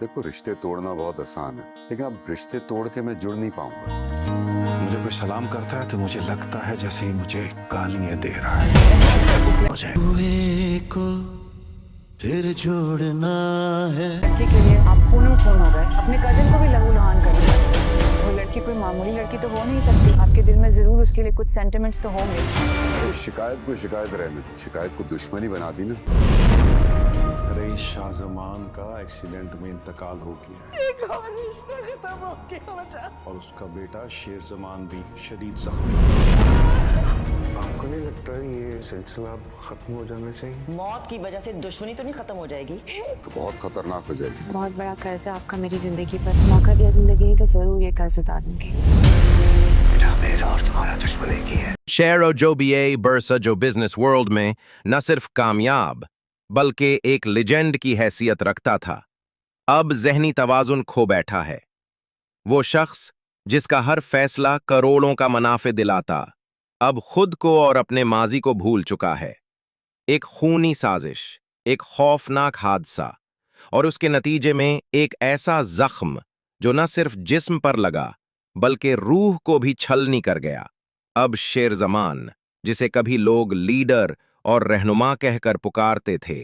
देखो, रिश्ते तोड़ना बहुत आसान है, लेकिन अब रिश्ते तोड़ के मैं जुड़ नहीं पाऊंगा। मुझे कोई सलाम करता है तो मुझे लगता है जैसे ही मुझे गालियां दे रहा है। मुझे हुए को फिर जोड़ना है। लड़की के लिए आप खून हो गए, अपने कजिन को भी लहू लुहान कर दिया। वो लड़की कोई मामूली लड़की तो हो नहीं सकती, आपके दिल में जरूर उसके लिए कुछ सेंटिमेंट्स तो होंगे। अरे शिकायत को शिकायत रहने दी, शिकायत को दुश्मनी बना दी ना। रईस शाहजमान का एक्सीडेंट में इंतकाल हो गया एक और रिश्ता खत्म हो गया मचा। और उसका बेटा शेर जमान भी शदीद जख्मी है। आपको नहीं लगता ये सिलसिला अब खत्म हो जाना चाहिए? मौत की वजह से दुश्मनी तो नहीं खत्म हो जाएगी। तो बहुत खतरनाक हो जाएगी। बहुत बड़ा कर्ज है आपका मेरी जिंदगी पर, मौका दिया जिंदगी ने तो जरूर ये कर्ज उतार दूंगी। बेटा मेरा और तुम्हारा दुश्मन एक ही है। शेर जो BA बरसा जो बिजनेस वर्ल्ड में न सिर्फ कामयाब बल्कि एक लेजेंड की हैसियत रखता था, अब ज़हनी तवाज़ुन खो बैठा है। वो शख्स जिसका हर फैसला करोड़ों का मुनाफे दिलाता, अब खुद को और अपने माजी को भूल चुका है। एक खूनी साजिश, एक खौफनाक हादसा और उसके नतीजे में एक ऐसा जख्म जो न सिर्फ जिस्म पर लगा बल्कि रूह को भी छलनी कर गया। अब शेर ज़मान, जिसे कभी लोग लीडर और रहनुमा कहकर पुकारते थे,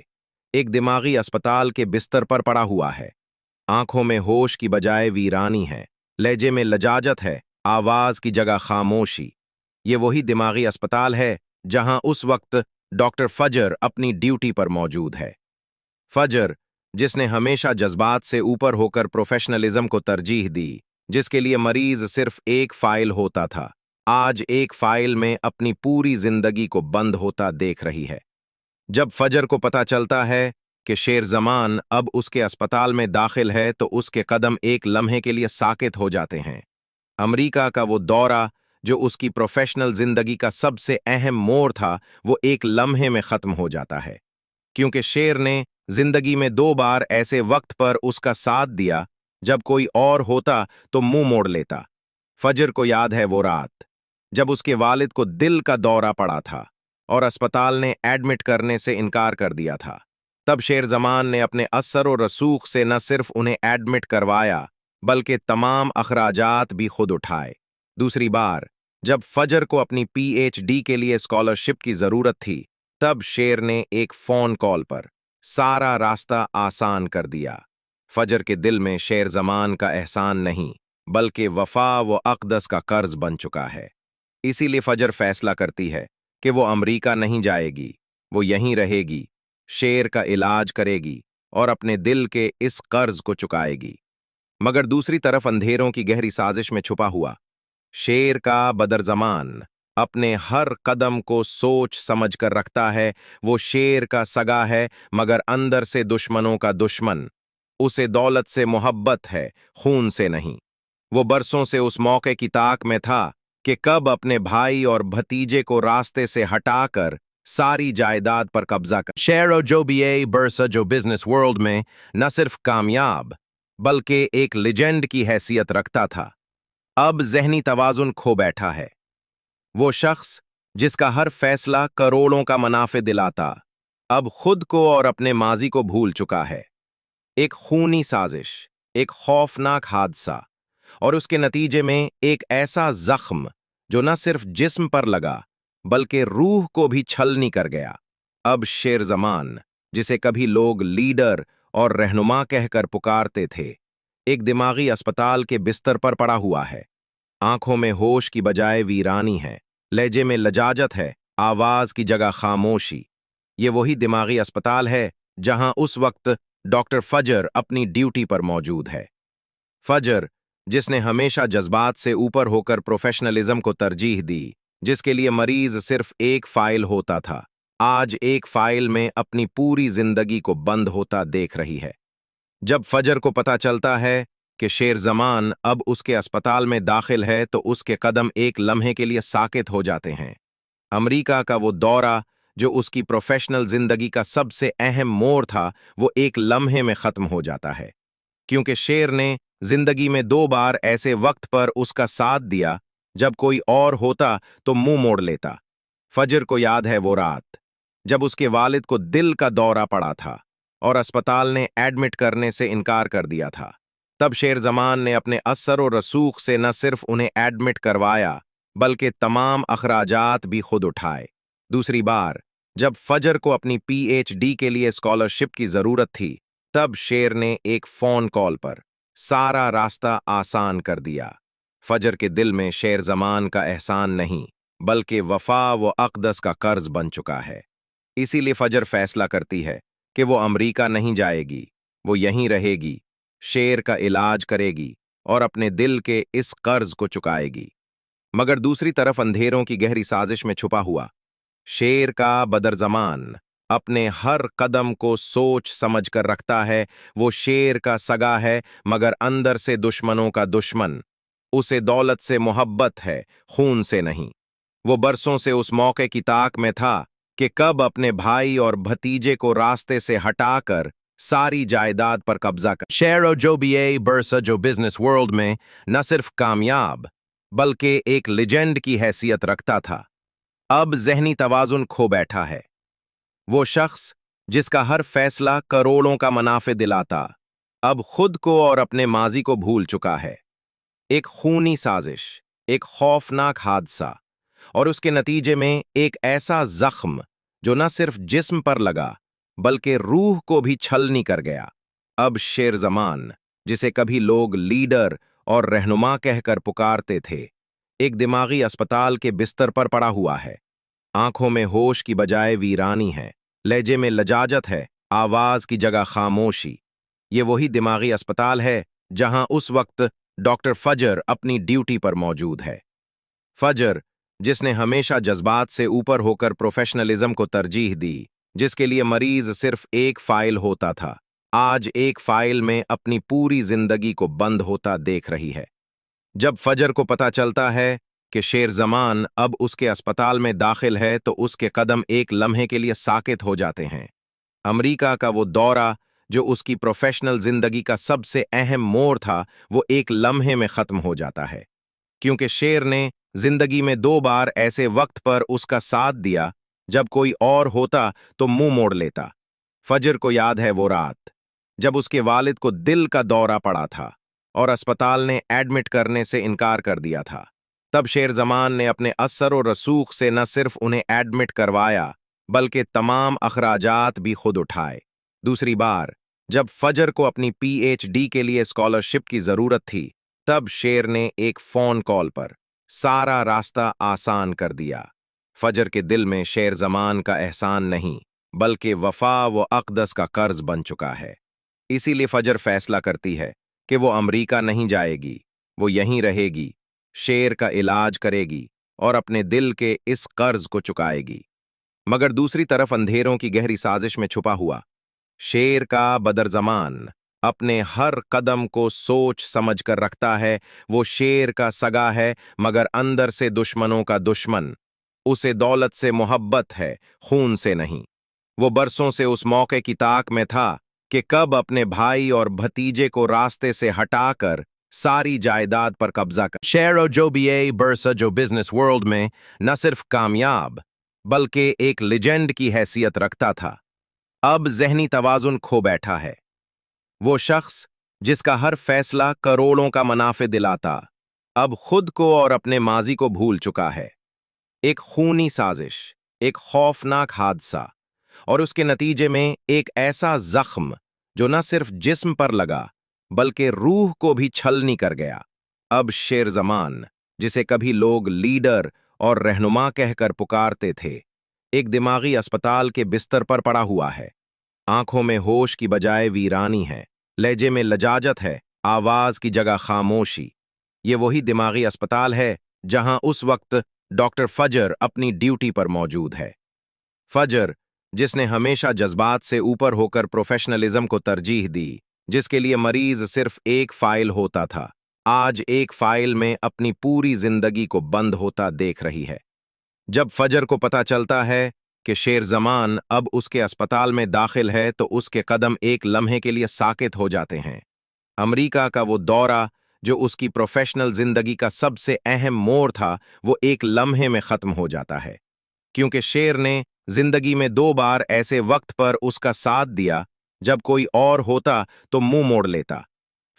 एक दिमागी अस्पताल के बिस्तर पर पड़ा हुआ है। आंखों में होश की बजाय वीरानी है, लहजे में लजाजत है, आवाज की जगह खामोशी। ये वही दिमागी अस्पताल है जहां उस वक्त डॉक्टर फजर अपनी ड्यूटी पर मौजूद है। फजर, जिसने हमेशा जज्बात से ऊपर होकर प्रोफेशनलिज्म को तरजीह दी, जिसके लिए मरीज सिर्फ एक फाइल होता था, आज एक फाइल में अपनी पूरी जिंदगी को बंद होता देख रही है। जब फजर को पता चलता है कि शेर जमान अब उसके अस्पताल में दाखिल है तो उसके कदम एक लम्हे के लिए साकित हो जाते हैं। अमेरिका का वो दौरा जो उसकी प्रोफेशनल जिंदगी का सबसे अहम मोड़ था, वो एक लम्हे में खत्म हो जाता है, क्योंकि शेर ने जिंदगी में 2 बार ऐसे वक्त पर उसका साथ दिया जब कोई और होता तो मुंह मोड़ लेता। फजर को याद है वो रात जब उसके वालिद को दिल का दौरा पड़ा था और अस्पताल ने एडमिट करने से इनकार कर दिया था। तब शेर जमान ने अपने असर और रसूख से न सिर्फ उन्हें एडमिट करवाया बल्कि तमाम अखराजात भी खुद उठाए। दूसरी बार जब फजर को अपनी PhD के लिए स्कॉलरशिप की जरूरत थी, तब शेर ने एक फोन कॉल पर सारा रास्ता आसान कर दिया। फजर के दिल में शेर जमान का एहसान नहीं बल्कि वफा व अक़दस का कर्ज बन चुका है। इसीलिए फजर फैसला करती है कि वो अमेरिका नहीं जाएगी, वो यहीं रहेगी, शेर का इलाज करेगी और अपने दिल के इस कर्ज को चुकाएगी। मगर दूसरी तरफ अंधेरों की गहरी साजिश में छुपा हुआ शेर का बदरज़मान अपने हर कदम को सोच समझ कर रखता है। वो शेर का सगा है मगर अंदर से दुश्मनों का दुश्मन। उसे दौलत से मोहब्बत है, खून से नहीं। वो बरसों से उस मौके की ताक में था कि कब अपने भाई और भतीजे को रास्ते से हटाकर सारी जायदाद पर कब्जा कर। शेर जो BA बरसा जो बिजनेस वर्ल्ड में न सिर्फ कामयाब बल्कि एक लेजेंड की हैसियत रखता था, अब ज़हनी तवाज़ुन खो बैठा है। वो शख्स जिसका हर फैसला करोड़ों का मुनाफे दिलाता, अब खुद को और अपने माजी को भूल चुका है। एक खूनी साजिश, एक खौफनाक हादसा और उसके नतीजे में एक ऐसा जख्म जो न सिर्फ जिस्म पर लगा बल्कि रूह को भी छलनी कर गया। अब शेर जमान, जिसे कभी लोग लीडर और रहनुमा कहकर पुकारते थे, एक दिमागी अस्पताल के बिस्तर पर पड़ा हुआ है। आंखों में होश की बजाय वीरानी है, लहजे में लजाजत है, आवाज की जगह खामोशी। ये वही दिमागी अस्पताल है जहां उस वक्त डॉक्टर फजर अपनी ड्यूटी पर मौजूद है। फजर, जिसने हमेशा जज्बात से ऊपर होकर प्रोफेशनलिज्म को तरजीह दी, जिसके लिए मरीज सिर्फ एक फाइल होता था, आज एक फाइल में अपनी पूरी जिंदगी को बंद होता देख रही है। जब फजर को पता चलता है कि शेर जमान अब उसके अस्पताल में दाखिल है तो उसके कदम एक लम्हे के लिए साकित हो जाते हैं। अमेरिका का वो दौरा जो उसकी प्रोफेशनल जिंदगी का सबसे अहम मोड़ था, वो एक लम्हे में खत्म हो जाता है, क्योंकि शेर ने जिंदगी में 2 बार ऐसे वक्त पर उसका साथ दिया जब कोई और होता तो मुंह मोड़ लेता। फजर को याद है वो रात जब उसके वालिद को दिल का दौरा पड़ा था और अस्पताल ने एडमिट करने से इनकार कर दिया था। तब शेर जमान ने अपने असर और रसूख से न सिर्फ उन्हें एडमिट करवाया बल्कि तमाम अखराजात भी खुद उठाए। दूसरी बार जब फजर को अपनी पीएचडी के लिए स्कॉलरशिप की जरूरत थी, तब शेर ने एक फोन कॉल पर सारा रास्ता आसान कर दिया। फजर के दिल में शेर जमान का एहसान नहीं बल्कि वफा व अक़दस का कर्ज बन चुका है। इसीलिए फजर फैसला करती है कि वो अमरीका नहीं जाएगी, वो यहीं रहेगी, शेर का इलाज करेगी और अपने दिल के इस कर्ज को चुकाएगी। मगर दूसरी तरफ अंधेरों की गहरी साजिश में छुपा हुआ शेर का बदरजमान अपने हर कदम को सोच समझ कर रखता है। वो शेर का सगा है मगर अंदर से दुश्मनों का दुश्मन। उसे दौलत से मोहब्बत है, खून से नहीं। वो बरसों से उस मौके की ताक में था कि कब अपने भाई और भतीजे को रास्ते से हटाकर सारी जायदाद पर कब्जा कर। शेर जो बीए बरसा जो बिजनेस वर्ल्ड में न सिर्फ कामयाब बल्कि एक लेजेंड की हैसियत रखता था, अब ज़हनी तवाज़ुन खो बैठा है। वो शख्स जिसका हर फैसला करोड़ों का मुनाफे दिलाता, अब खुद को और अपने माजी को भूल चुका है। एक खूनी साजिश, एक खौफनाक हादसा और उसके नतीजे में एक ऐसा जख्म जो न सिर्फ जिस्म पर लगा बल्कि रूह को भी छलनी कर गया। अब शेर जमान, जिसे कभी लोग लीडर और रहनुमा कहकर पुकारते थे, एक दिमागी अस्पताल के बिस्तर पर पड़ा हुआ है। आंखों में होश की बजाय वीरानी है, लहजे में लजाजत है, आवाज की जगह खामोशी। ये वही दिमागी अस्पताल है जहां उस वक्त डॉक्टर फजर अपनी ड्यूटी पर मौजूद है। फजर, जिसने हमेशा जज्बात से ऊपर होकर प्रोफेशनलिज्म को तरजीह दी, जिसके लिए मरीज सिर्फ एक फाइल होता था, आज एक फाइल में अपनी पूरी जिंदगी को बंद होता देख रही है। जब फजर को पता चलता है कि शेर जमान अब उसके अस्पताल में दाखिल है तो उसके कदम एक लम्हे के लिए साकित हो जाते हैं। अमेरिका का वो दौरा जो उसकी प्रोफेशनल जिंदगी का सबसे अहम मोड़ था, वो एक लम्हे में खत्म हो जाता है, क्योंकि शेर ने जिंदगी में 2 बार ऐसे वक्त पर उसका साथ दिया जब कोई और होता तो मुंह मोड़ लेता। फजर को याद है वो रात जब उसके वालिद को दिल का दौरा पड़ा था और अस्पताल ने एडमिट करने से इनकार कर दिया था। तब शेर जमान ने अपने असर और रसूख से न सिर्फ उन्हें एडमिट करवाया बल्कि तमाम अखराजात भी खुद उठाए। दूसरी बार जब फजर को अपनी पीएचडी के लिए स्कॉलरशिप की जरूरत थी, तब शेर ने एक फोन कॉल पर सारा रास्ता आसान कर दिया। फजर के दिल में शेर जमान का एहसान नहीं बल्कि वफा व अक़दस का कर्ज बन चुका है। इसीलिए फजर फैसला करती है कि वो अमरीका नहीं जाएगी, वो यहीं रहेगी, शेर का इलाज करेगी और अपने दिल के इस कर्ज को चुकाएगी। मगर दूसरी तरफ अंधेरों की गहरी साजिश में छुपा हुआ शेर का बदरजमान अपने हर कदम को सोच समझ कर रखता है। वो शेर का सगा है मगर अंदर से दुश्मनों का दुश्मन। उसे दौलत से मोहब्बत है, खून से नहीं। वो बरसों से उस मौके की ताक में था कि कब अपने भाई और भतीजे को रास्ते से हटाकर सारी जायदाद पर कब्जा कर। शेर जो बीए बरसा जो बिजनेस वर्ल्ड में न सिर्फ कामयाब बल्कि एक लेजेंड की हैसियत रखता था, अब ज़हनी तवाज़ुन खो बैठा है। वो शख्स जिसका हर फैसला करोड़ों का मुनाफे दिलाता, अब खुद को और अपने माजी को भूल चुका है। एक खूनी साजिश, एक खौफनाक हादसा और उसके नतीजे में एक ऐसा जख्म जो न सिर्फ जिस्म पर लगा बल्कि रूह को भी छलनी कर गया। अब शेर जमान, जिसे कभी लोग लीडर और रहनुमा कहकर पुकारते थे, एक दिमागी अस्पताल के बिस्तर पर पड़ा हुआ है। आंखों में होश की बजाय वीरानी है, लहजे में लजाजत है, आवाज की जगह खामोशी। ये वही दिमागी अस्पताल है जहां उस वक्त डॉक्टर फजर अपनी ड्यूटी पर मौजूद है। फजर, जिसने हमेशा जज्बात से ऊपर होकर प्रोफेशनलिज्म को तरजीह दी, जिसके लिए मरीज सिर्फ एक फाइल होता था, आज एक फाइल में अपनी पूरी जिंदगी को बंद होता देख रही है। जब फजर को पता चलता है कि शेर जमान अब उसके अस्पताल में दाखिल है तो उसके कदम एक लम्हे के लिए साकित हो जाते हैं। अमेरिका का वो दौरा जो उसकी प्रोफेशनल जिंदगी का सबसे अहम मोड़ था, वो एक लम्हे में खत्म हो जाता है, क्योंकि शेर ने जिंदगी में 2 बार ऐसे वक्त पर उसका साथ दिया जब कोई और होता तो मुंह मोड़ लेता।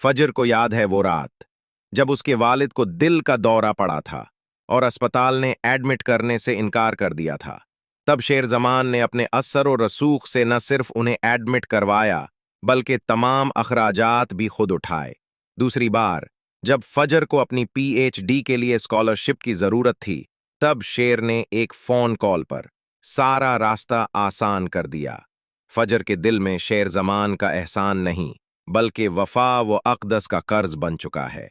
फजर को याद है वो रात जब उसके वालिद को दिल का दौरा पड़ा था और अस्पताल ने एडमिट करने से इनकार कर दिया था। तब शेर जमान ने अपने असर और रसूख से न सिर्फ उन्हें एडमिट करवाया बल्कि तमाम अखराजात भी खुद उठाए। दूसरी बार जब फजर को अपनी पीएचडी के लिए स्कॉलरशिप की जरूरत थी, तब शेर ने एक फोन कॉल पर सारा रास्ता आसान कर दिया। फजर के दिल में शेर जमान का एहसान नहीं बल्कि वफा व अक़दस का कर्ज बन चुका है।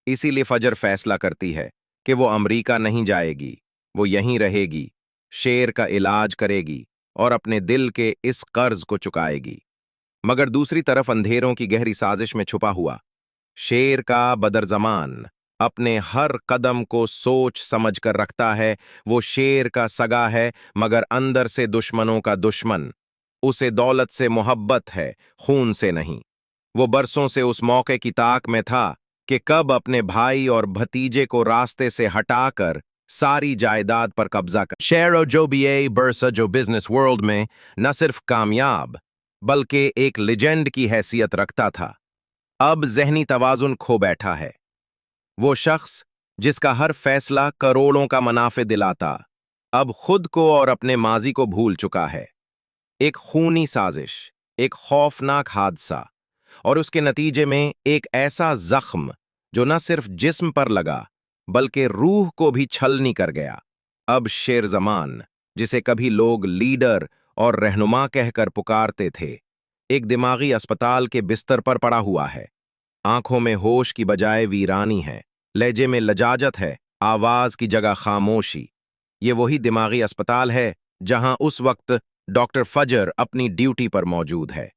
इसीलिए फजर फैसला करती है कि वो अमरीका नहीं जाएगी, वो यहीं रहेगी, शेर का इलाज करेगी और अपने दिल के इस कर्ज को चुकाएगी। मगर दूसरी तरफ अंधेरों की गहरी साजिश में छुपा हुआ शेर का बदरजमान अपने हर कदम को सोच समझ कर रखता है। वो शेर का सगा है मगर अंदर से दुश्मनों का दुश्मन। उसे दौलत से मोहब्बत है, खून से नहीं। वो बरसों से उस मौके की ताक में था कि कब अपने भाई और भतीजे को रास्ते से हटाकर सारी जायदाद पर कब्जा कर। शेर जो बीए बरसा जो बिजनेस वर्ल्ड में न सिर्फ कामयाब बल्कि एक लेजेंड की हैसियत रखता था, अब ज़हनी तवाज़ुन खो बैठा है। वो शख्स जिसका हर फैसला करोड़ों का मुनाफे दिलाता, अब खुद को और अपने माजी को भूल चुका है। एक खूनी साजिश, एक खौफनाक हादसा और उसके नतीजे में एक ऐसा जख्म जो न सिर्फ जिस्म पर लगा बल्कि रूह को भी छलनी कर गया। अब शेर जमान, जिसे कभी लोग लीडर और रहनुमा कहकर पुकारते थे, एक दिमागी अस्पताल के बिस्तर पर पड़ा हुआ है। आंखों में होश की बजाय वीरानी है, लहजे में लजाजत है, आवाज की जगह खामोशी। ये वही दिमागी अस्पताल है जहां उस वक्त डॉक्टर फजर अपनी ड्यूटी पर मौजूद है।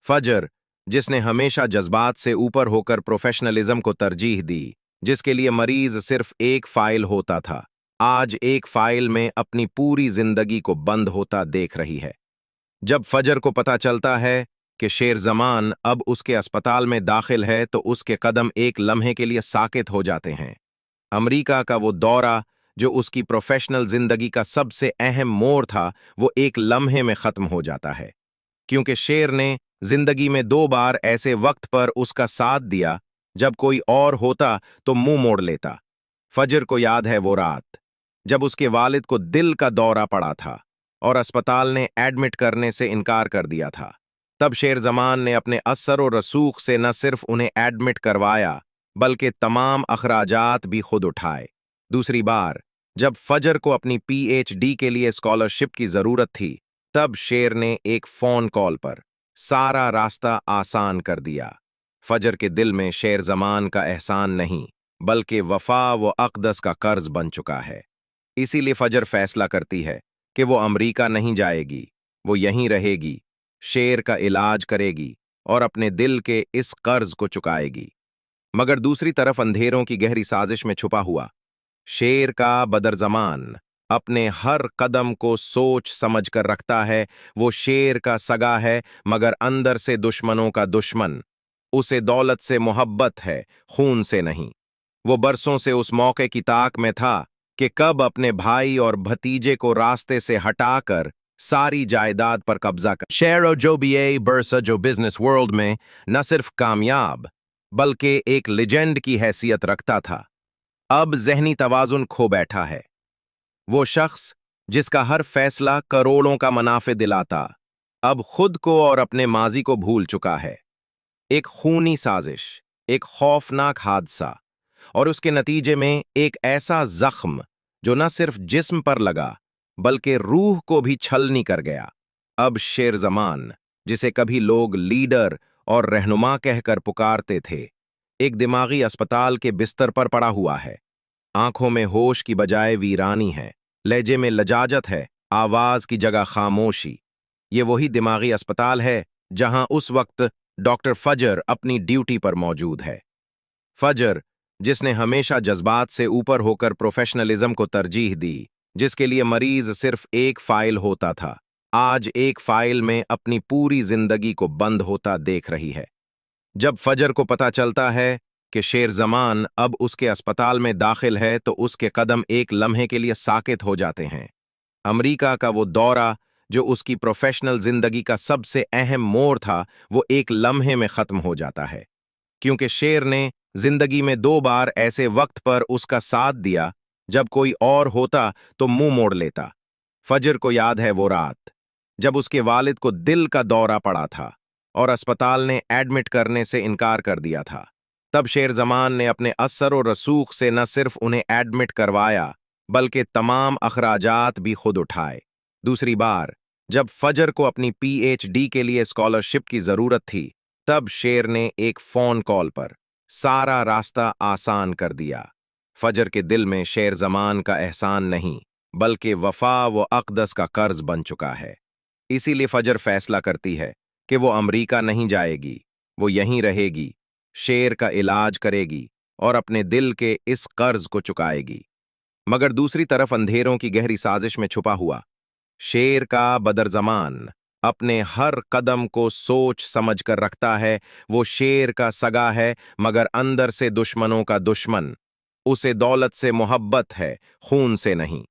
फजर, जिसने हमेशा जज्बात से ऊपर होकर प्रोफेशनलिज्म को तरजीह दी, जिसके लिए मरीज सिर्फ एक फाइल होता था, आज एक फाइल में अपनी पूरी जिंदगी को बंद होता देख रही है। जब फजर को पता चलता है कि शेर जमान अब उसके अस्पताल में दाखिल है तो उसके कदम एक लम्हे के लिए साकित हो जाते हैं। अमेरिका का वो दौरा जो उसकी प्रोफेशनल जिंदगी का सबसे अहम मोड़ था, वो एक लम्हे में खत्म हो जाता है, क्योंकि शेर ने जिंदगी में 2 बार ऐसे वक्त पर उसका साथ दिया जब कोई और होता तो मुंह मोड़ लेता। फजर को याद है वो रात जब उसके वालिद को दिल का दौरा पड़ा था और अस्पताल ने एडमिट करने से इनकार कर दिया था। तब शेर जमान ने अपने असर और रसूख से न सिर्फ उन्हें एडमिट करवाया बल्कि तमाम अखराजात भी खुद उठाए। दूसरी बार जब फजर को अपनी पीएचडी के लिए स्कॉलरशिप की जरूरत थी, तब शेर ने एक फोन कॉल पर सारा रास्ता आसान कर दिया। फजर के दिल में शेर जमान का एहसान नहीं बल्कि वफा व अक़दस का कर्ज बन चुका है। इसीलिए फजर फैसला करती है कि वो अमरीका नहीं जाएगी, वो यहीं रहेगी, शेर का इलाज करेगी और अपने दिल के इस कर्ज को चुकाएगी। मगर दूसरी तरफ अंधेरों की गहरी साजिश में छुपा हुआ शेर का बदरजमान अपने हर कदम को सोच समझ कर रखता है। वो शेर का सगा है मगर अंदर से दुश्मनों का दुश्मन। उसे दौलत से मोहब्बत है, खून से नहीं। वो बरसों से उस मौके की ताक में था कि कब अपने भाई और भतीजे को रास्ते से हटाकर सारी जायदाद पर कब्जा कर। शेर जो बीए बरसा जो बिजनेस वर्ल्ड में न सिर्फ कामयाब बल्कि एक लेजेंड की हैसियत रखता था, अब ज़हनी तवाज़ुन खो बैठा है। वो शख्स जिसका हर फैसला करोड़ों का मुनाफे दिलाता, अब खुद को और अपने माजी को भूल चुका है। एक खूनी साजिश, एक खौफनाक हादसा और उसके नतीजे में एक ऐसा जख्म जो न सिर्फ जिस्म पर लगा बल्कि रूह को भी छलनी कर गया। अब शेर जमान, जिसे कभी लोग लीडर और रहनुमा कहकर पुकारते थे, एक दिमागी अस्पताल के बिस्तर पर पड़ा हुआ है। आंखों में होश की बजाय वीरानी है, लहजे में लजाजत है, आवाज की जगह खामोशी। ये वही दिमागी अस्पताल है जहां उस वक्त डॉक्टर फजर अपनी ड्यूटी पर मौजूद है। फजर, जिसने हमेशा जज्बात से ऊपर होकर प्रोफेशनलिज्म को तरजीह दी, जिसके लिए मरीज सिर्फ एक फाइल होता था, आज एक फाइल में अपनी पूरी जिंदगी को बंद होता देख रही है। जब फजर को पता चलता है कि शेर जमान अब उसके अस्पताल में दाखिल है तो उसके कदम एक लम्हे के लिए साकित हो जाते हैं। अमेरिका का वो दौरा जो उसकी प्रोफेशनल जिंदगी का सबसे अहम मोड़ था वो एक लम्हे में खत्म हो जाता है, क्योंकि शेर ने जिंदगी में 2 बार ऐसे वक्त पर उसका साथ दिया जब कोई और होता तो मुंह मोड़ लेता। फजर को याद है वो रात जब उसके वालिद को दिल का दौरा पड़ा था और अस्पताल ने एडमिट करने से इनकार कर दिया था। तब शेर जमान ने अपने असर और रसूख से न सिर्फ उन्हें एडमिट करवाया बल्कि तमाम अखराजात भी खुद उठाए। दूसरी बार जब फजर को अपनी पीएचडी के लिए स्कॉलरशिप की जरूरत थी, तब शेर ने एक फोन कॉल पर सारा रास्ता आसान कर दिया। फजर के दिल में शेर जमान का एहसान नहीं बल्कि वफा व अक़दस का कर्ज बन चुका है। इसीलिए फजर फैसला करती है कि वो अमरीका नहीं जाएगी, वो यहीं रहेगी, शेर का इलाज करेगी और अपने दिल के इस कर्ज को चुकाएगी। मगर दूसरी तरफ अंधेरों की गहरी साजिश में छुपा हुआ शेर का बदरजमान अपने हर कदम को सोच समझ कर रखता है। वो शेर का सगा है मगर अंदर से दुश्मनों का दुश्मन। उसे दौलत से मोहब्बत है, खून से नहीं।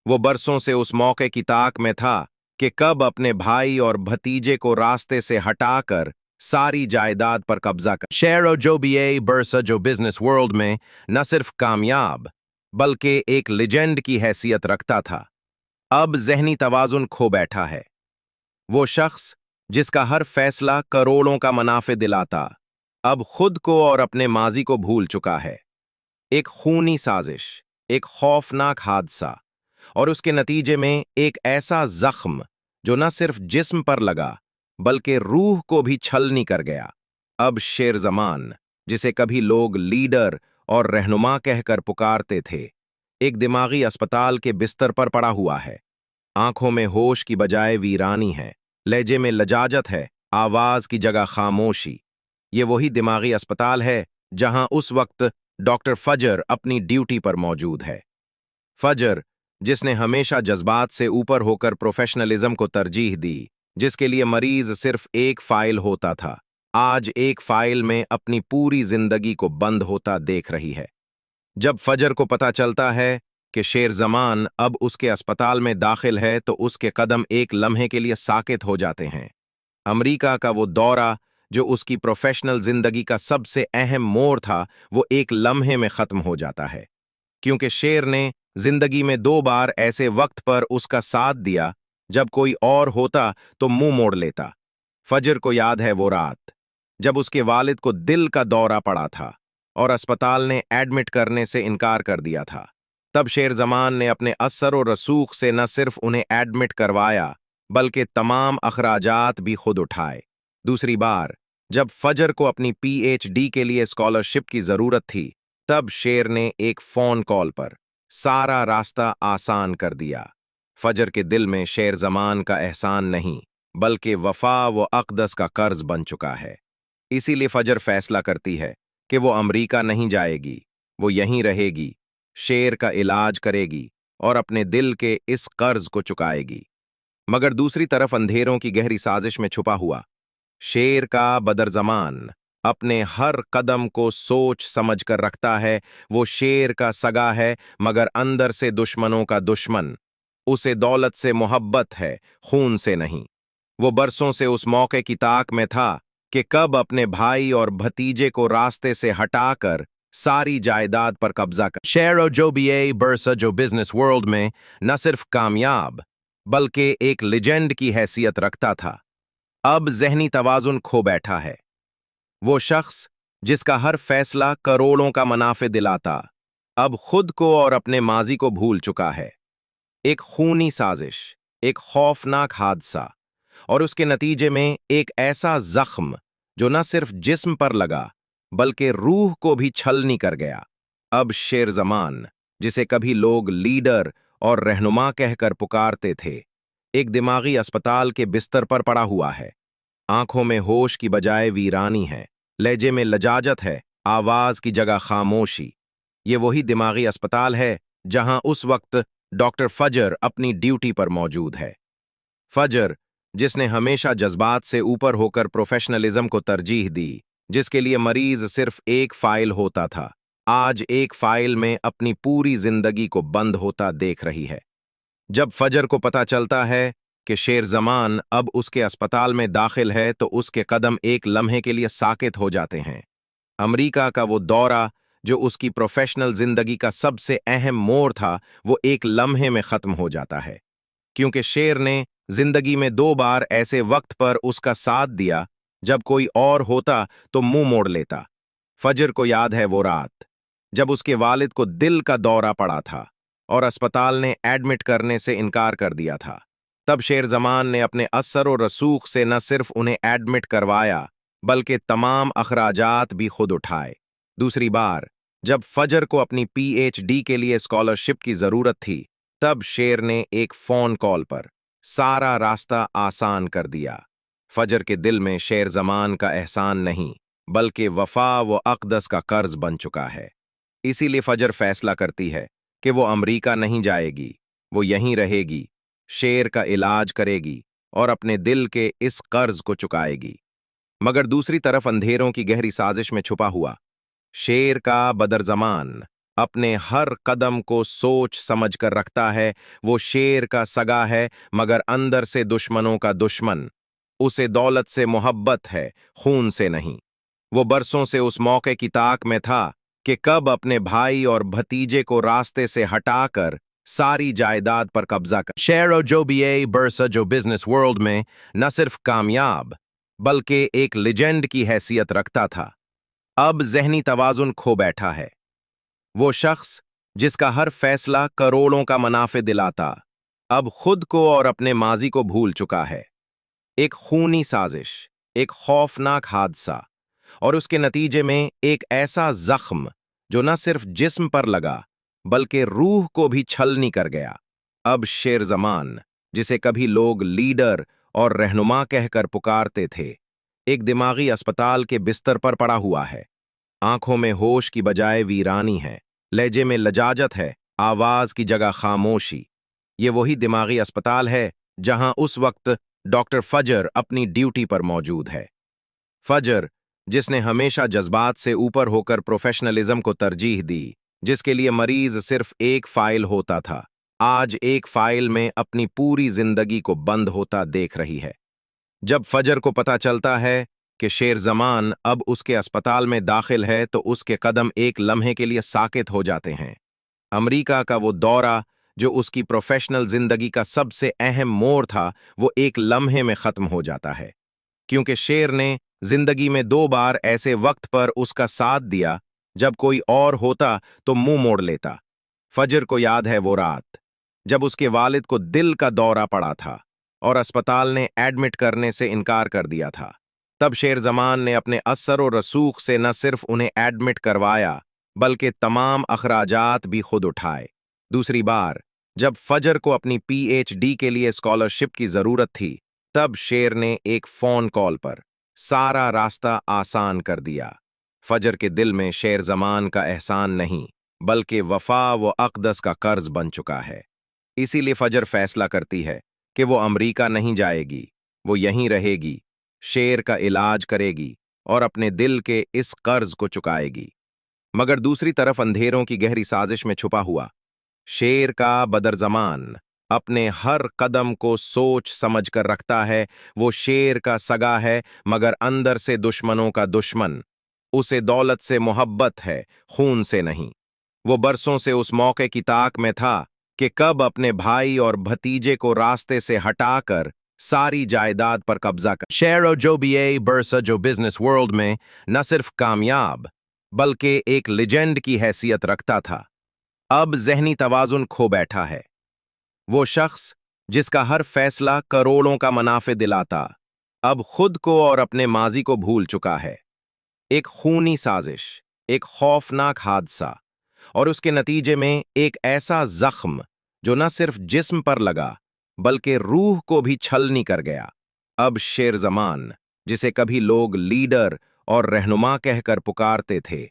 वो बरसों से उस मौके की ताक में था कि कब अपने भाई और भतीजे को रास्ते से हटाकर सारी जायदाद पर कब्जा कर। शेर जो बीए बरसा जो बिजनेस वर्ल्ड में न सिर्फ कामयाब बल्कि एक लेजेंड की हैसियत रखता था, अब ज़हनी तवाज़ुन खो बैठा है। वो शख्स जिसका हर फैसला करोड़ों का मुनाफे दिलाता, अब खुद को और अपने माजी को भूल चुका है। एक खूनी साजिश, एक खौफनाक हादसा और उसके नतीजे में एक ऐसा जख्म जो न सिर्फ जिस्म पर लगा बल्कि रूह को भी छलनी कर गया। अब शेर जमान, जिसे कभी लोग लीडर और रहनुमा कहकर पुकारते थे, एक दिमागी अस्पताल के बिस्तर पर पड़ा हुआ है। आंखों में होश की बजाय वीरानी है, लहजे में लजाजत है, आवाज की जगह खामोशी। ये वही दिमागी अस्पताल है जहां उस वक्त डॉक्टर फजर अपनी ड्यूटी पर मौजूद है। फजर, जिसने हमेशा जज्बात से ऊपर होकर प्रोफेशनलिज्म को तरजीह दी, जिसके लिए मरीज सिर्फ एक फाइल होता था, आज एक फाइल में अपनी पूरी जिंदगी को बंद होता देख रही है। जब फजर को पता चलता है कि शेर जमान अब उसके अस्पताल में दाखिल है तो उसके कदम एक लम्हे के लिए साकित हो जाते हैं। अमेरिका का वो दौरा जो उसकी प्रोफेशनल जिंदगी का सबसे अहम मोड़ था, वो एक लम्हे में खत्म हो जाता है, क्योंकि शेर ने जिंदगी में 2 बार ऐसे वक्त पर उसका साथ दिया जब कोई और होता तो मुंह मोड़ लेता। फजर को याद है वो रात जब उसके वालिद को दिल का दौरा पड़ा था और अस्पताल ने एडमिट करने से इनकार कर दिया था। तब शेर जमान ने अपने असर और रसूख से न सिर्फ उन्हें एडमिट करवाया बल्कि तमाम अखराजात भी खुद उठाए। दूसरी बार जब फजर को अपनी पीएचडी के लिए स्कॉलरशिप की जरूरत थी, तब शेर ने एक फोन कॉल पर सारा रास्ता आसान कर दिया। फजर के दिल में शेर जमान का एहसान नहीं बल्कि वफा व अक़दस का कर्ज बन चुका है। इसीलिए फजर फैसला करती है कि वो अमरीका नहीं जाएगी, वो यहीं रहेगी, शेर का इलाज करेगी और अपने दिल के इस कर्ज को चुकाएगी। मगर दूसरी तरफ अंधेरों की गहरी साजिश में छुपा हुआ शेर का बदरजमान अपने हर कदम को सोच समझ कर रखता है। वो शेर का सगा है मगर अंदर से दुश्मनों का दुश्मन। उसे दौलत से मोहब्बत है, खून से नहीं। वो बरसों से उस मौके की ताक में था कि कब अपने भाई और भतीजे को रास्ते से हटाकर सारी जायदाद पर कब्जा कर। शेर जो बीए बरसा जो बिजनेस वर्ल्ड में न सिर्फ कामयाब बल्कि एक लेजेंड की हैसियत रखता था, अब ज़हनी तवाज़ुन खो बैठा है। वो शख्स जिसका हर फैसला करोड़ों का मुनाफे दिलाता, अब खुद को और अपने माजी को भूल चुका है। एक खूनी साजिश, एक खौफनाक हादसा और उसके नतीजे में एक ऐसा जख्म जो न सिर्फ जिस्म पर लगा बल्कि रूह को भी छलनी कर गया। अब शेर जमान, जिसे कभी लोग लीडर और रहनुमा कहकर पुकारते थे, एक दिमागी अस्पताल के बिस्तर पर पड़ा हुआ है। आंखों में होश की बजाय वीरानी है, लहजे में लजाजत है, आवाज की जगह खामोशी। ये वही दिमागी अस्पताल है जहां उस वक्त डॉक्टर फजर अपनी ड्यूटी पर मौजूद है। फजर, जिसने हमेशा जज्बात से ऊपर होकर प्रोफेशनलिज्म को तरजीह दी, जिसके लिए मरीज सिर्फ एक फाइल होता था, आज एक फाइल में अपनी पूरी जिंदगी को बंद होता देख रही है। जब फजर को पता चलता है कि शेर जमान अब उसके अस्पताल में दाखिल है तो उसके कदम एक लम्हे के लिए साकित हो जाते हैं। अमेरिका का वो दौरा जो उसकी प्रोफेशनल जिंदगी का सबसे अहम मोड़ था, वो एक लम्हे में खत्म हो जाता है, क्योंकि शेर ने जिंदगी में 2 बार ऐसे वक्त पर उसका साथ दिया जब कोई और होता तो मुंह मोड़ लेता। फजर को याद है वो रात जब उसके वालिद को दिल का दौरा पड़ा था और अस्पताल ने एडमिट करने से इनकार कर दिया था। तब शेर जमान ने अपने असर और रसूख से न सिर्फ उन्हें एडमिट करवाया बल्कि तमाम अखराजात भी खुद उठाए। दूसरी बार जब फजर को अपनी पीएचडी के लिए स्कॉलरशिप की जरूरत थी, तब शेर ने एक फोन कॉल पर सारा रास्ता आसान कर दिया। फजर के दिल में शेर जमान का एहसान नहीं बल्कि वफा व अक़दस का कर्ज बन चुका है। इसीलिए फजर फैसला करती है कि वो अमेरिका नहीं जाएगी, वो यहीं रहेगी, शेर का इलाज करेगी और अपने दिल के इस कर्ज को चुकाएगी। मगर दूसरी तरफ अंधेरों की गहरी साजिश में छुपा हुआ शेर का बदरजमान अपने हर कदम को सोच समझ कर रखता है। वो शेर का सगा है मगर अंदर से दुश्मनों का दुश्मन। उसे दौलत से मोहब्बत है, खून से नहीं। वो बरसों से उस मौके की ताक में था कि कब अपने भाई और भतीजे को रास्ते से हटाकर सारी जायदाद पर कब्जा कर। शेर जो बीए बरसा जो बिजनेस वर्ल्ड में न सिर्फ कामयाब बल्कि एक लेजेंड की हैसियत रखता था, अब ज़हनी तवाज़ुन खो बैठा है। वो शख्स जिसका हर फैसला करोड़ों का मुनाफे दिलाता, अब खुद को और अपने माजी को भूल चुका है। एक खूनी साजिश, एक खौफनाक हादसा और उसके नतीजे में एक ऐसा जख्म जो न सिर्फ जिस्म पर लगा बल्कि रूह को भी छलनी कर गया। अब शेर जमान, जिसे कभी लोग लीडर और रहनुमा कहकर पुकारते थे, एक दिमागी अस्पताल के बिस्तर पर पड़ा हुआ है। आंखों में होश की बजाय वीरानी है, लहजे में लजाजत है, आवाज की जगह खामोशी। ये वही दिमागी अस्पताल है जहां उस वक्त डॉक्टर फजर अपनी ड्यूटी पर मौजूद है। फजर, जिसने हमेशा जज्बात से ऊपर होकर प्रोफेशनलिज्म को तरजीह दी, जिसके लिए मरीज सिर्फ एक फाइल होता था, आज एक फाइल में अपनी पूरी जिंदगी को बंद होता देख रही है। जब फजर को पता चलता है कि शेर जमान अब उसके अस्पताल में दाखिल है तो उसके कदम एक लम्हे के लिए साकित हो जाते हैं। अमेरिका का वो दौरा जो उसकी प्रोफेशनल जिंदगी का सबसे अहम मोड़ था, वो एक लम्हे में खत्म हो जाता है, क्योंकि शेर ने जिंदगी में 2 बार ऐसे वक्त पर उसका साथ दिया जब कोई और होता तो मुंह मोड़ लेता। फजर को याद है वो रात जब उसके वालिद को दिल का दौरा पड़ा था और अस्पताल ने एडमिट करने से इनकार कर दिया था। तब शेर जमान ने अपने असर और रसूख से न सिर्फ उन्हें एडमिट करवाया बल्कि तमाम अखराजात भी खुद उठाए। दूसरी बार जब फजर को अपनी पीएचडी के लिए स्कॉलरशिप की जरूरत थी, तब शेर ने एक फोन कॉल पर सारा रास्ता आसान कर दिया। फजर के दिल में शेर जमान का एहसान नहीं बल्कि वफा व अक़दस का कर्ज बन चुका है। इसीलिए फजर फैसला करती है कि वो अमेरिका नहीं जाएगी, वो यहीं रहेगी, शेर का इलाज करेगी और अपने दिल के इस कर्ज को चुकाएगी। मगर दूसरी तरफ अंधेरों की गहरी साजिश में छुपा हुआ शेर का बदरजमान अपने हर कदम को सोच समझ कर रखता है। वो शेर का सगा है मगर अंदर से दुश्मनों का दुश्मन। उसे दौलत से मोहब्बत है, खून से नहीं। वो बरसों से उस मौके की ताक में था कि कब अपने भाई और भतीजे को रास्ते से हटाकर सारी जायदाद पर कब्जा कर। शेर जो बीए बरसा जो बिजनेस वर्ल्ड में न सिर्फ कामयाब बल्कि एक लेजेंड की हैसियत रखता था, अब ज़हनी तवाज़ुन खो बैठा है। वो शख्स जिसका हर फैसला करोड़ों का मुनाफे दिलाता, अब खुद को और अपने माजी को भूल चुका है। एक खूनी साजिश, एक खौफनाक हादसा और उसके नतीजे में एक ऐसा जख्म जो न सिर्फ जिस्म पर लगा बल्कि रूह को भी छलनी कर गया। अब शेर जमान, जिसे कभी लोग लीडर और रहनुमा कहकर पुकारते थे,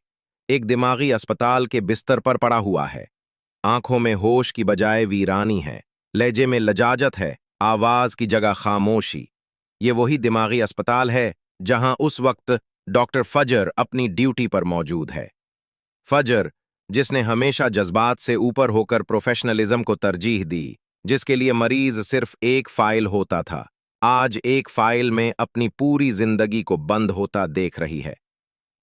एक दिमागी अस्पताल के बिस्तर पर पड़ा हुआ है। आंखों में होश की बजाय वीरानी है, लहजे में लजाजत है, आवाज की जगह खामोशी। ये वही दिमागी अस्पताल है जहां उस वक्त डॉक्टर फजर अपनी ड्यूटी पर मौजूद है। फजर, जिसने हमेशा जज्बात से ऊपर होकर प्रोफेशनलिज्म को तरजीह दी, जिसके लिए मरीज सिर्फ एक फाइल होता था, आज एक फाइल में अपनी पूरी जिंदगी को बंद होता देख रही है।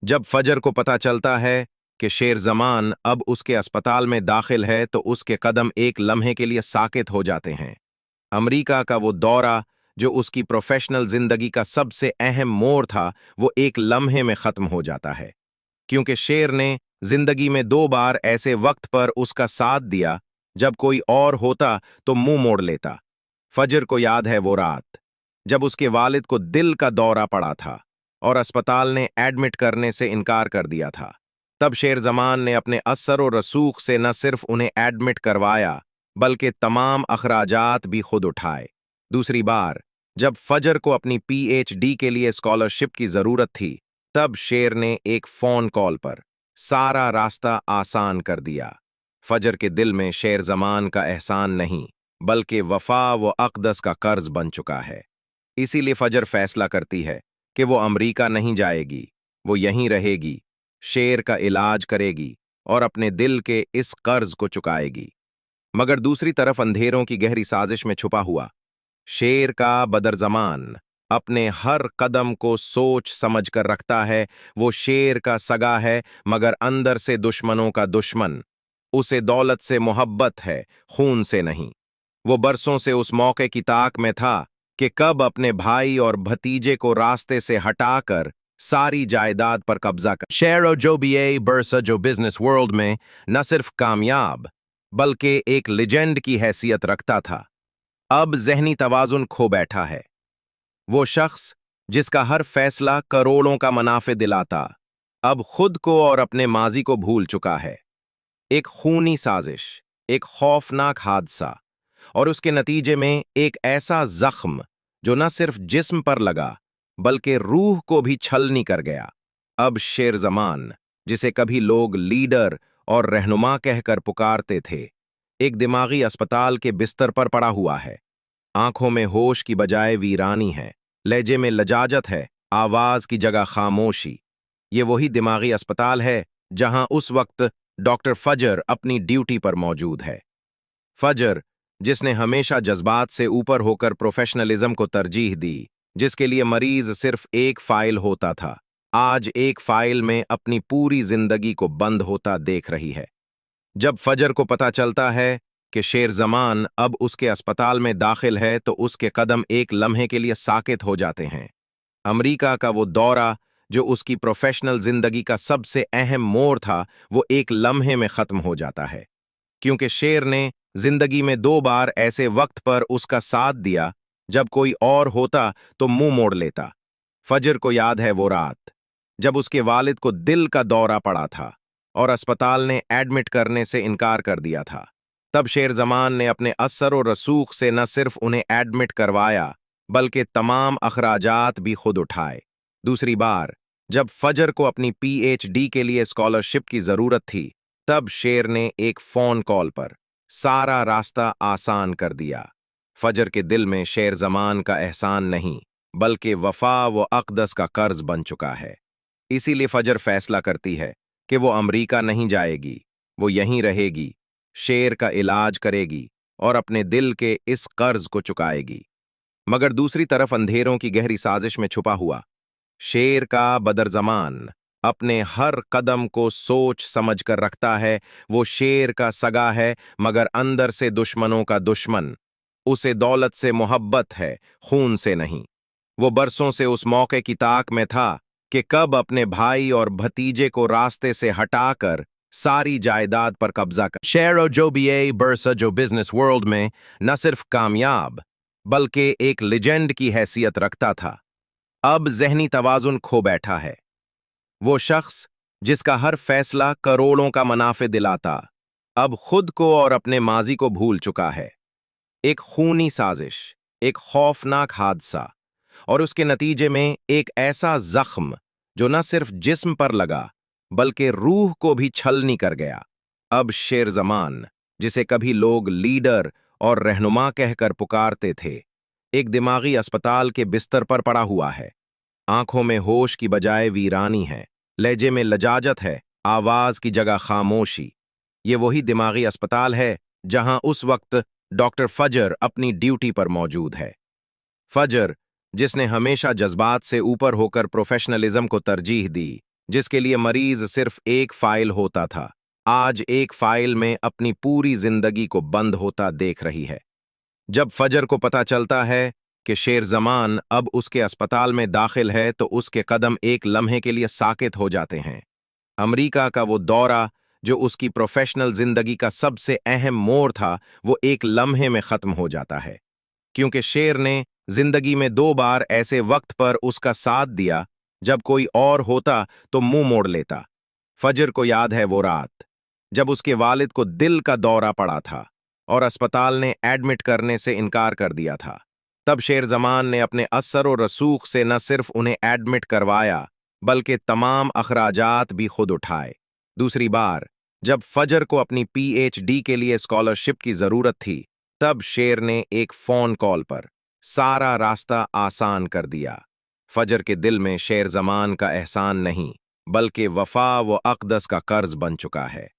जब फजर को पता चलता है कि शेर जमान अब उसके अस्पताल में दाखिल है तो उसके कदम एक लम्हे के लिए साकित हो जाते हैं। अमेरिका का वो दौरा जो उसकी प्रोफेशनल जिंदगी का सबसे अहम मोड़ था, वो एक लम्हे में खत्म हो जाता है, क्योंकि शेर ने जिंदगी में 2 बार ऐसे वक्त पर उसका साथ दिया जब कोई और होता तो मुंह मोड़ लेता। फजर को याद है वो रात जब उसके वालिद को दिल का दौरा पड़ा था और अस्पताल ने एडमिट करने से इनकार कर दिया था। तब शेर जमान ने अपने असर और रसूख से न सिर्फ उन्हें एडमिट करवाया बल्कि तमाम अखराजात भी खुद उठाए। दूसरी बार जब फजर को अपनी पीएचडी के लिए स्कॉलरशिप की जरूरत थी, तब शेर ने एक फोन कॉल पर सारा रास्ता आसान कर दिया। फजर के दिल में शेर जमान का एहसान नहीं बल्कि वफा व अक़दस का कर्ज बन चुका है। इसीलिए फजर फैसला करती है कि वो अमेरिका नहीं जाएगी, वो यहीं रहेगी, शेर का इलाज करेगी और अपने दिल के इस कर्ज को चुकाएगी। मगर दूसरी तरफ अंधेरों की गहरी साजिश में छुपा हुआ शेर का बदरज़मान अपने हर कदम को सोच समझ कर रखता है। वो शेर का सगा है मगर अंदर से दुश्मनों का दुश्मन। उसे दौलत से मोहब्बत है, खून से नहीं। वो बरसों से उस मौके की ताक में था कि कब अपने भाई और भतीजे को रास्ते से हटाकर सारी जायदाद पर कब्जा कर। शेर जो बीए बरसा जो बिजनेस वर्ल्ड में न सिर्फ कामयाब बल्कि एक लेजेंड की हैसियत रखता था, अब ज़हनी तवाज़ुन खो बैठा है। वो शख्स जिसका हर फैसला करोड़ों का मुनाफे दिलाता, अब खुद को और अपने माजी को भूल चुका है। एक खूनी साजिश, एक खौफनाक हादसा और उसके नतीजे में एक ऐसा जख्म जो न सिर्फ जिस्म पर लगा बल्कि रूह को भी छलनी कर गया। अब शेर जमान, जिसे कभी लोग लीडर और रहनुमा कहकर पुकारते थे, एक दिमागी अस्पताल के बिस्तर पर पड़ा हुआ है। आंखों में होश की बजाय वीरानी है, लहजे में लजाजत है, आवाज की जगह खामोशी। ये वही दिमागी अस्पताल है जहां उस वक्त डॉक्टर फजर अपनी ड्यूटी पर मौजूद है। फजर, जिसने हमेशा जज्बात से ऊपर होकर प्रोफेशनलिज्म को तरजीह दी, जिसके लिए मरीज सिर्फ एक फाइल होता था, आज एक फाइल में अपनी पूरी जिंदगी को बंद होता देख रही है। जब फजर को पता चलता है कि शेर जमान अब उसके अस्पताल में दाखिल है तो उसके कदम एक लम्हे के लिए साकित हो जाते हैं। अमेरिका का वो दौरा जो उसकी प्रोफेशनल जिंदगी का सबसे अहम मोड़ था, वो एक लम्हे में खत्म हो जाता है, क्योंकि शेर ने जिंदगी में 2 बार ऐसे वक्त पर उसका साथ दिया जब कोई और होता तो मुंह मोड़ लेता। फजर को याद है वो रात जब उसके वालिद को दिल का दौरा पड़ा था और अस्पताल ने एडमिट करने से इनकार कर दिया था। तब शेर जमान ने अपने असर और रसूख से न सिर्फ उन्हें एडमिट करवाया बल्कि तमाम अखराजात भी खुद उठाए। दूसरी बार जब फजर को अपनी पीएचडी के लिए स्कॉलरशिप की जरूरत थी, तब शेर ने एक फोन कॉल पर सारा रास्ता आसान कर दिया। फजर के दिल में शेर जमान का एहसान नहीं बल्कि वफा व अक़दस का कर्ज बन चुका है। इसीलिए फजर फैसला करती है कि वो अमेरिका नहीं जाएगी, वो यहीं रहेगी, शेर का इलाज करेगी और अपने दिल के इस कर्ज को चुकाएगी। मगर दूसरी तरफ अंधेरों की गहरी साजिश में छुपा हुआ शेर का बदरज़मान अपने हर कदम को सोच समझ कर रखता है। वो शेर का सगा है मगर अंदर से दुश्मनों का दुश्मन। उसे दौलत से मोहब्बत है, खून से नहीं। वो बरसों से उस मौके की ताक में था कि कब अपने भाई और भतीजे को रास्ते से हटाकर सारी जायदाद पर कब्जा कर। शेर जो बीए बरसा जो बिजनेस वर्ल्ड में न सिर्फ कामयाब बल्कि एक लेजेंड की हैसियत रखता था, अब ज़हनी तवाज़ुन खो बैठा है। वो शख्स जिसका हर फैसला करोड़ों का मुनाफे दिलाता, अब खुद को और अपने माजी को भूल चुका है। एक खूनी साजिश, एक खौफनाक हादसा और उसके नतीजे में एक ऐसा जख्म जो न सिर्फ जिस्म पर लगा बल्कि रूह को भी छलनी कर गया। अब शेर जमान, जिसे कभी लोग लीडर और रहनुमा कहकर पुकारते थे, एक दिमागी अस्पताल के बिस्तर पर पड़ा हुआ है। आंखों में होश की बजाय वीरानी है, लहजे में लजाजत है, आवाज की जगह खामोशी। ये वही दिमागी अस्पताल है जहां उस वक्त डॉक्टर फजर अपनी ड्यूटी पर मौजूद है। फजर, जिसने हमेशा जज्बात से ऊपर होकर प्रोफेशनलिज्म को तरजीह दी, जिसके लिए मरीज सिर्फ एक फाइल होता था, आज एक फाइल में अपनी पूरी जिंदगी को बंद होता देख रही है। जब फजर को पता चलता है कि शेर जमान अब उसके अस्पताल में दाखिल है तो उसके कदम एक लम्हे के लिए साकित हो जाते हैं। अमेरिका का वो दौरा जो उसकी प्रोफेशनल जिंदगी का सबसे अहम मोड़ था, वो एक लम्हे में खत्म हो जाता है, क्योंकि शेर ने जिंदगी में 2 बार ऐसे वक्त पर उसका साथ दिया जब कोई और होता तो मुंह मोड़ लेता। फजर को याद है वो रात जब उसके वालिद को दिल का दौरा पड़ा था और अस्पताल ने एडमिट करने से इनकार कर दिया था। तब शेर जमान ने अपने असर और रसूख से न सिर्फ उन्हें एडमिट करवाया बल्कि तमाम अखराजात भी खुद उठाए। दूसरी बार जब फजर को अपनी पीएचडी के लिए स्कॉलरशिप की जरूरत थी, तब शेर ने एक फोन कॉल पर सारा रास्ता आसान कर दिया। फजर के दिल में शेर जमान का एहसान नहीं बल्कि वफा व अक़दस का कर्ज बन चुका है।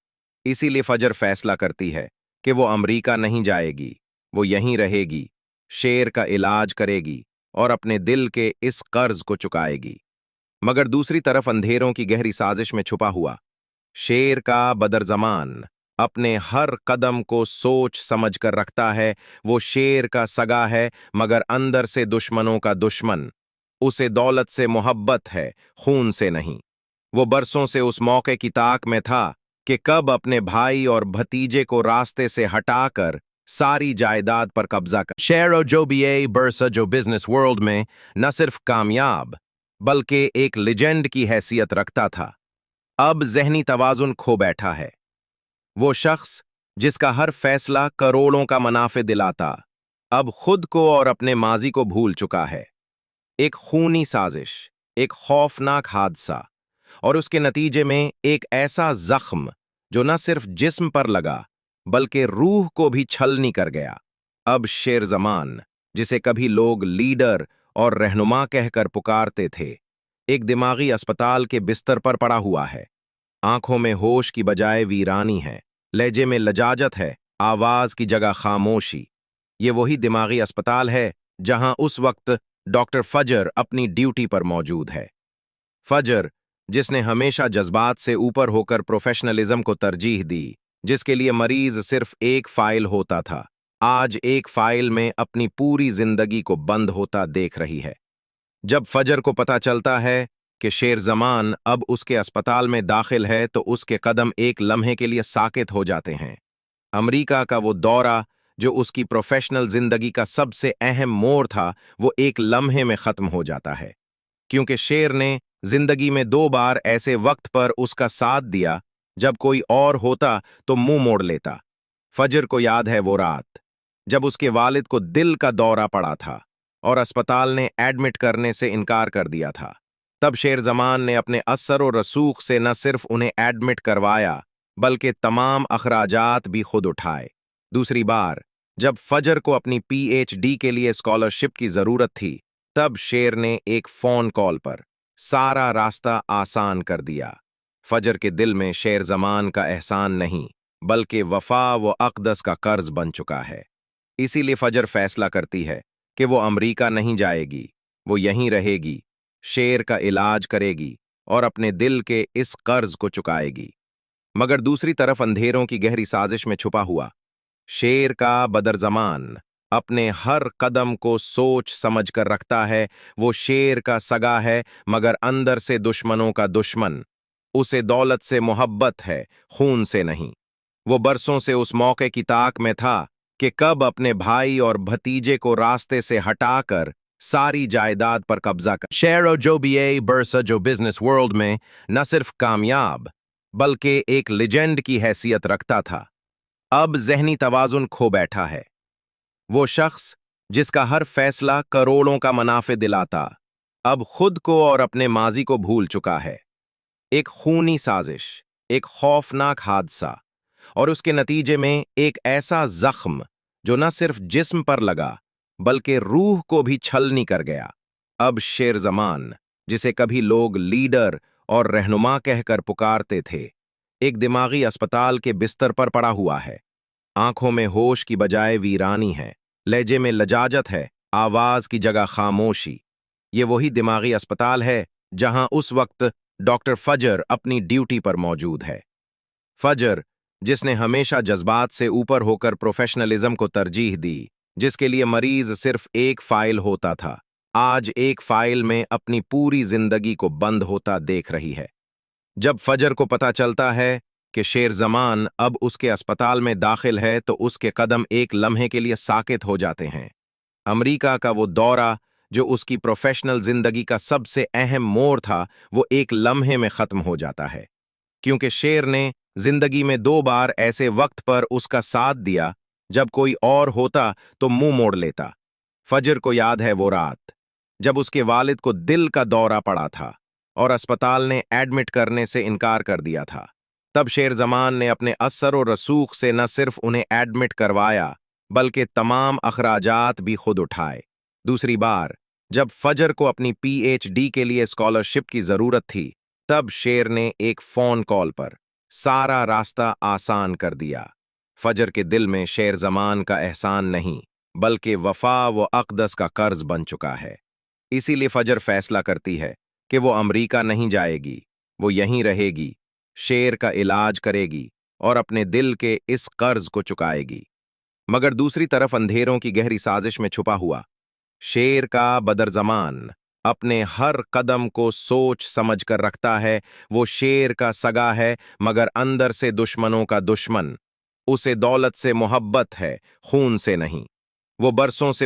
इसीलिए फजर फैसला करती है कि वो अमेरिका नहीं जाएगी, वो यहीं रहेगी, शेर का इलाज करेगी और अपने दिल के इस कर्ज को चुकाएगी। मगर दूसरी तरफ अंधेरों की गहरी साजिश में छुपा हुआ शेर का बदरज़मान अपने हर कदम को सोच समझ कर रखता है। वो शेर का सगा है मगर अंदर से दुश्मनों का दुश्मन। उसे दौलत से मोहब्बत है, खून से नहीं। वो बरसों से उस मौके की ताक में था कि कब अपने भाई और भतीजे को रास्ते से हटाकर सारी जायदाद पर कब्जा कर। शेर जो बीए बरसा जो बिजनेस वर्ल्ड में न सिर्फ कामयाब बल्कि एक लेजेंड की हैसियत रखता था, अब ज़हनी तवाज़ुन खो बैठा है। वो शख्स जिसका हर फैसला करोड़ों का मुनाफे दिलाता, अब खुद को और अपने माजी को भूल चुका है। एक खूनी साजिश, एक खौफनाक हादसा और उसके नतीजे में एक ऐसा जख्म जो न सिर्फ जिस्म पर लगा बल्कि रूह को भी छलनी कर गया। अब शेर जमान, जिसे कभी लोग लीडर और रहनुमा कहकर पुकारते थे, एक दिमागी अस्पताल के बिस्तर पर पड़ा हुआ है। आंखों में होश की बजाय वीरानी है, लहजे में लजाजत है, आवाज की जगह खामोशी। ये वही दिमागी अस्पताल है जहां उस वक्त डॉक्टर फजर अपनी ड्यूटी पर मौजूद है। फजर, जिसने हमेशा जज्बात से ऊपर होकर प्रोफेशनलिज्म को तरजीह दी, जिसके लिए मरीज सिर्फ एक फाइल होता था, आज एक फाइल में अपनी पूरी जिंदगी को बंद होता देख रही है। जब फजर को पता चलता है कि शेर जमान अब उसके अस्पताल में दाखिल है तो उसके कदम एक लम्हे के लिए साकित हो जाते हैं। अमेरिका का वो दौरा जो उसकी प्रोफेशनल जिंदगी का सबसे अहम मोड़ था, वो एक लम्हे में खत्म हो जाता है, क्योंकि शेर ने जिंदगी में 2 बार ऐसे वक्त पर उसका साथ दिया जब कोई और होता तो मुंह मोड़ लेता। फजर को याद है वो रात जब उसके वालिद को दिल का दौरा पड़ा था और अस्पताल ने एडमिट करने से इनकार कर दिया था। तब शेर जमान ने अपने असर और रसूख से न सिर्फ उन्हें एडमिट करवाया बल्कि तमाम अखराजात भी खुद उठाए। दूसरी बार जब फजर को अपनी पीएचडी के लिए स्कॉलरशिप की जरूरत थी, तब शेर ने एक फोन कॉल पर सारा रास्ता आसान कर दिया। फजर के दिल में शेर जमान का एहसान नहीं बल्कि वफा व अक़दस का कर्ज बन चुका है। इसीलिए फजर फैसला करती है कि वो अमेरिका नहीं जाएगी, वो यहीं रहेगी, शेर का इलाज करेगी और अपने दिल के इस कर्ज को चुकाएगी। मगर दूसरी तरफ अंधेरों की गहरी साजिश में छुपा हुआ शेर का बदरज़मान अपने हर कदम को सोच समझ कर रखता है। वो शेर का सगा है मगर अंदर से दुश्मनों का दुश्मन। उसे दौलत से मोहब्बत है, खून से नहीं। वो बरसों से उस मौके की ताक में था कि कब अपने भाई और भतीजे को रास्ते से हटाकर सारी जायदाद पर कब्जा कर। शेर जो बीए बरसा जो बिजनेस वर्ल्ड में न सिर्फ कामयाब बल्कि एक लेजेंड की हैसियत रखता था, अब ज़हनी तवाज़ुन खो बैठा है। वो शख्स जिसका हर फैसला करोड़ों का मुनाफे दिलाता, अब खुद को और अपने माजी को भूल चुका है। एक खूनी साजिश, एक खौफनाक हादसा और उसके नतीजे में एक ऐसा जख्म जो न सिर्फ जिस्म पर लगा बल्कि रूह को भी छलनी कर गया। अब शेर जमान, जिसे कभी लोग लीडर और रहनुमा कहकर पुकारते थे, एक दिमागी अस्पताल के बिस्तर पर पड़ा हुआ है। आंखों में होश की बजाय वीरानी है, लहजे में लजाजत है, आवाज की जगह खामोशी। ये वही दिमागी अस्पताल है जहां उस वक्त डॉक्टर फजर अपनी ड्यूटी पर मौजूद है। फजर, जिसने हमेशा जज्बात से ऊपर होकर प्रोफेशनलिज्म को तरजीह दी, जिसके लिए मरीज सिर्फ एक फाइल होता था, आज एक फाइल में अपनी पूरी जिंदगी को बंद होता देख रही है। जब फजर को पता चलता है कि शेर जमान अब उसके अस्पताल में दाखिल है तो उसके कदम एक लम्हे के लिए साकित हो जाते हैं। अमेरिका का वो दौरा जो उसकी प्रोफेशनल जिंदगी का सबसे अहम मोड़ था, वो एक लम्हे में खत्म हो जाता है, क्योंकि शेर ने जिंदगी में 2 बार ऐसे वक्त पर उसका साथ दिया जब कोई और होता तो मुंह मोड़ लेता। फजर को याद है वो रात जब उसके वालिद को दिल का दौरा पड़ा था और अस्पताल ने एडमिट करने से इनकार कर दिया था। तब शेर जमान ने अपने असर और रसूख से न सिर्फ उन्हें एडमिट करवाया बल्कि तमाम अखराजात भी खुद उठाए। दूसरी बार जब फजर को अपनी पीएचडी के लिए स्कॉलरशिप की जरूरत थी, तब शेर ने एक फोन कॉल पर सारा रास्ता आसान कर दिया। फजर के दिल में शेर जमान का एहसान नहीं बल्कि वफा व अक़दस का कर्ज बन चुका है। इसीलिए फजर फैसला करती है कि वो अमेरिका नहीं जाएगी, वो यहीं रहेगी, शेर का इलाज करेगी और अपने दिल के इस कर्ज को चुकाएगी। मगर दूसरी तरफ अंधेरों की गहरी साजिश में छुपा हुआ शेर का बदरजमान अपने हर कदम को सोच समझ कर रखता है। वो शेर का सगा है मगर अंदर से दुश्मनों का दुश्मन। उसे दौलत से मोहब्बत है, खून से नहीं। वो बरसों से